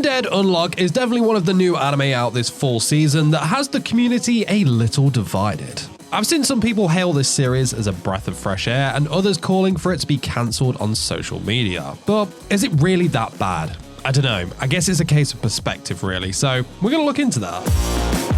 Undead Unluck is definitely one of the new anime out this fall season that has the community a little divided. I've seen some people hail this series as a breath of fresh air and others calling for it to be cancelled on social media. But is it really that bad? I don't know, I guess it's a case of perspective really, so we're gonna look into that.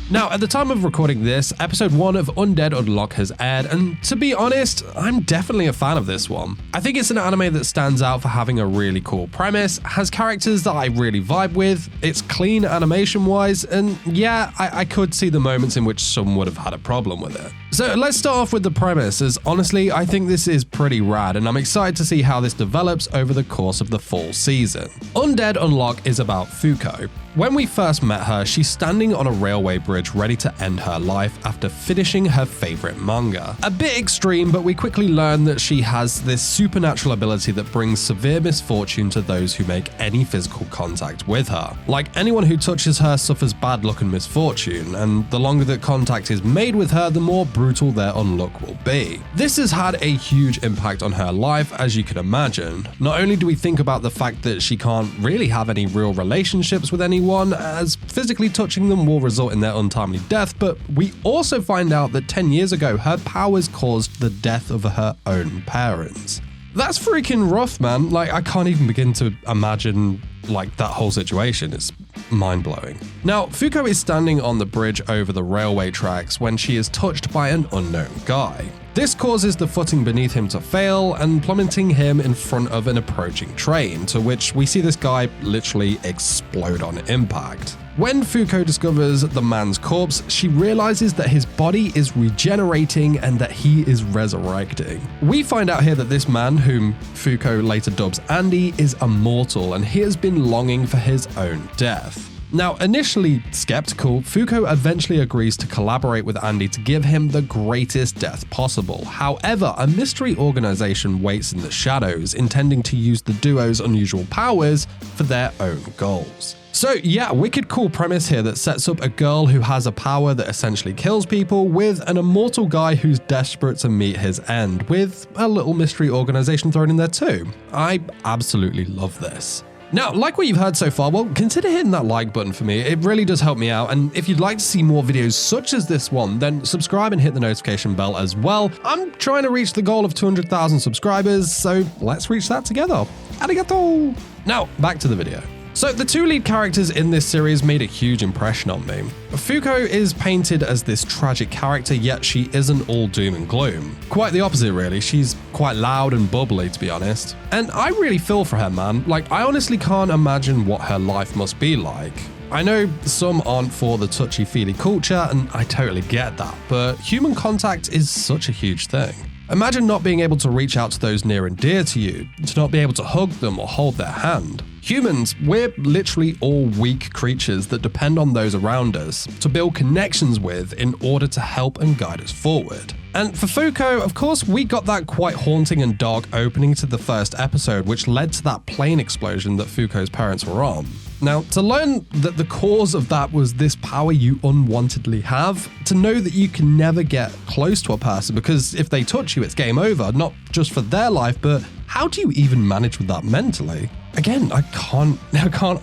Now, at the time of recording this, episode 1 of Undead Unluck has aired, and to be honest, I'm definitely a fan of this one. I think it's an anime that stands out for having a really cool premise, has characters that I really vibe with, it's clean animation-wise, and yeah, I could see the moments in which some would have had a problem with it. So let's start off with the premise, as honestly, I think this is pretty rad, and I'm excited to see how this develops over the course of the fall season. Undead Unluck is about Fuko. When we first met her, she's standing on a railway bridge ready to end her life after finishing her favorite manga. A bit extreme, but we quickly learn that she has this supernatural ability that brings severe misfortune to those who make any physical contact with her. Like, anyone who touches her suffers bad luck and misfortune, and the longer that contact is made with her, the more brutal their unluck will be. This has had a huge impact on her life, as you can imagine. Not only do we think about the fact that she can't really have any real relationships with anyone, as physically touching them will result in their untimely death, but we also find out that 10 years ago her powers caused the death of her own parents. That's freaking rough, man. Like, I can't even begin to imagine like that whole situation. It's mind-blowing. Now, Fuko is standing on the bridge over the railway tracks when she is touched by an unknown guy. This causes the footing beneath him to fail and plummeting him in front of an approaching train, to which we see this guy literally explode on impact. When Fuko discovers the man's corpse, she realizes that his body is regenerating and that he is resurrecting. We find out here that this man, whom Fuko later dubs Andy, is immortal and he has been longing for his own death. Now, initially skeptical, Fuko eventually agrees to collaborate with Andy to give him the greatest death possible. However, a mystery organization waits in the shadows, intending to use the duo's unusual powers for their own goals. So yeah, wicked cool premise here that sets up a girl who has a power that essentially kills people with an immortal guy who's desperate to meet his end, with a little mystery organization thrown in there too. I absolutely love this. Now, like what you've heard so far, well, consider hitting that like button for me. It really does help me out. And if you'd like to see more videos such as this one, then subscribe and hit the notification bell as well. I'm trying to reach the goal of 200,000 subscribers, so let's reach that together. Arigato! Now, back to the video. So the two lead characters in this series made a huge impression on me. Fuko is painted as this tragic character, yet she isn't all doom and gloom. Quite the opposite really, she's quite loud and bubbly to be honest. And I really feel for her, man. Like, I honestly can't imagine what her life must be like. I know some aren't for the touchy-feely culture, and I totally get that, but human contact is such a huge thing. Imagine not being able to reach out to those near and dear to you, to not be able to hug them or hold their hand. Humans, we're literally all weak creatures that depend on those around us to build connections with in order to help and guide us forward. And for Fuko, of course, we got that quite haunting and dark opening to the first episode, which led to that plane explosion that Fuko's parents were on. Now, to learn that the cause of that was this power you unwantedly have, to know that you can never get close to a person because if they touch you, it's game over, not just for their life, but how do you even manage with that mentally? Again, I can't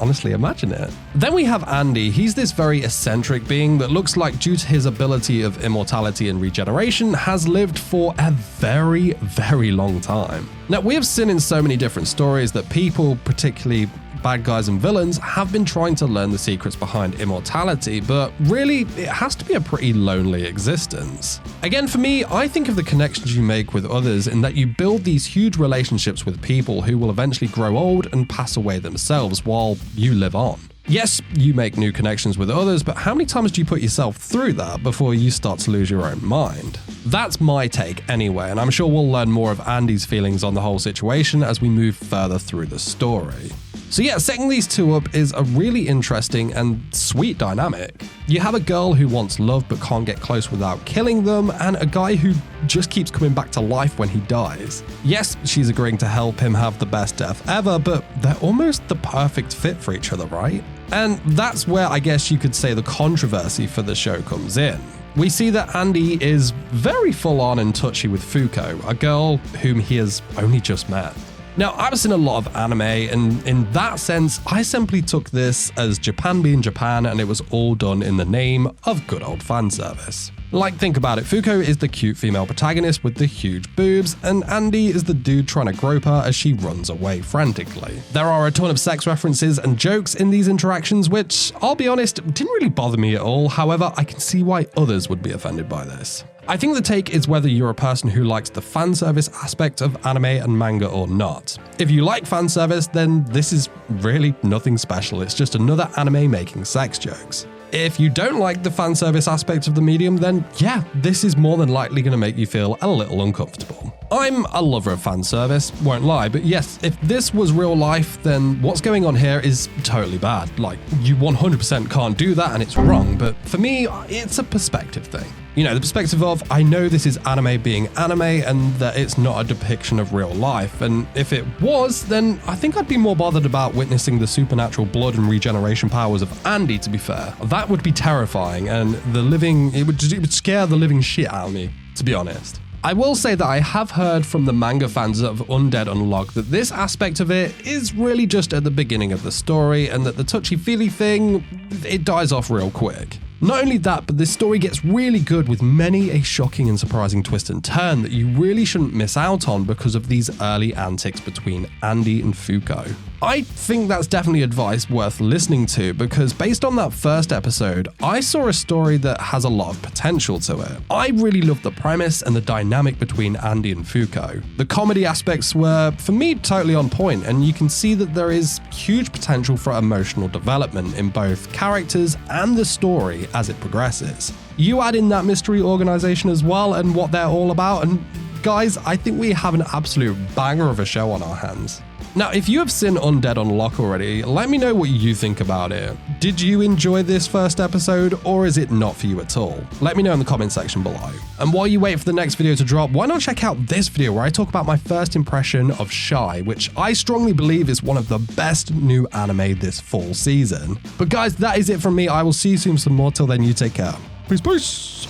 honestly imagine it. Then we have Andy. He's this very eccentric being that looks like, due to his ability of immortality and regeneration, has lived for a very, very long time. Now, we have seen in so many different stories that people, particularly bad guys and villains, have been trying to learn the secrets behind immortality, but really, it has to be a pretty lonely existence. Again, for me, I think of the connections you make with others in that you build these huge relationships with people who will eventually grow old and pass away themselves while you live on. Yes, you make new connections with others, but how many times do you put yourself through that before you start to lose your own mind? That's my take anyway, and I'm sure we'll learn more of Andy's feelings on the whole situation as we move further through the story. So yeah, setting these two up is a really interesting and sweet dynamic. You have a girl who wants love but can't get close without killing them, and a guy who just keeps coming back to life when he dies. Yes, she's agreeing to help him have the best death ever, but they're almost the perfect fit for each other, right? And that's where I guess you could say the controversy for the show comes in. We see that Andy is very full on and touchy with Fuko, a girl whom he has only just met. Now, I've seen a lot of anime, and in that sense, I simply took this as Japan being Japan, and it was all done in the name of good old fan service. Like, think about it, Fuko is the cute female protagonist with the huge boobs, and Andy is the dude trying to grope her as she runs away frantically. There are a ton of sex references and jokes in these interactions, which, I'll be honest, didn't really bother me at all. However, I can see why others would be offended by this. I think the take is whether you're a person who likes the fan service aspect of anime and manga or not. If you like fan service, then this is really nothing special, it's just another anime making sex jokes. If you don't like the fan service aspect of the medium, then yeah, this is more than likely going to make you feel a little uncomfortable. I'm a lover of fan service, won't lie, but yes, if this was real life, then what's going on here is totally bad. Like, you 100% can't do that and it's wrong, but for me, it's a perspective thing. You know, the perspective of, I know this is anime being anime and that it's not a depiction of real life, and if it was, then I think I'd be more bothered about witnessing the supernatural blood and regeneration powers of Andy, to be fair. That would be terrifying, and it would scare the living shit out of me, to be honest. I will say that I have heard from the manga fans of Undead Unluck that this aspect of it is really just at the beginning of the story, and that the touchy-feely thing, it dies off real quick. Not only that, but this story gets really good with many a shocking and surprising twist and turn that you really shouldn't miss out on because of these early antics between Andy and Fuko. I think that's definitely advice worth listening to because based on that first episode, I saw a story that has a lot of potential to it. I really loved the premise and the dynamic between Andy and Fuko. The comedy aspects were, for me, totally on point, and you can see that there is huge potential for emotional development in both characters and the story as it progresses. You add in that mystery organization as well and what they're all about, and guys, I think we have an absolute banger of a show on our hands. Now, if you have seen Undead Unluck already, let me know what you think about it. Did you enjoy this first episode, or is it not for you at all? Let me know in the comment section below. And while you wait for the next video to drop, why not check out this video where I talk about my first impression of Shy, which I strongly believe is one of the best new anime this fall season. But guys, that is it from me. I will see you soon for some more. Till then, you take care. Peace, peace.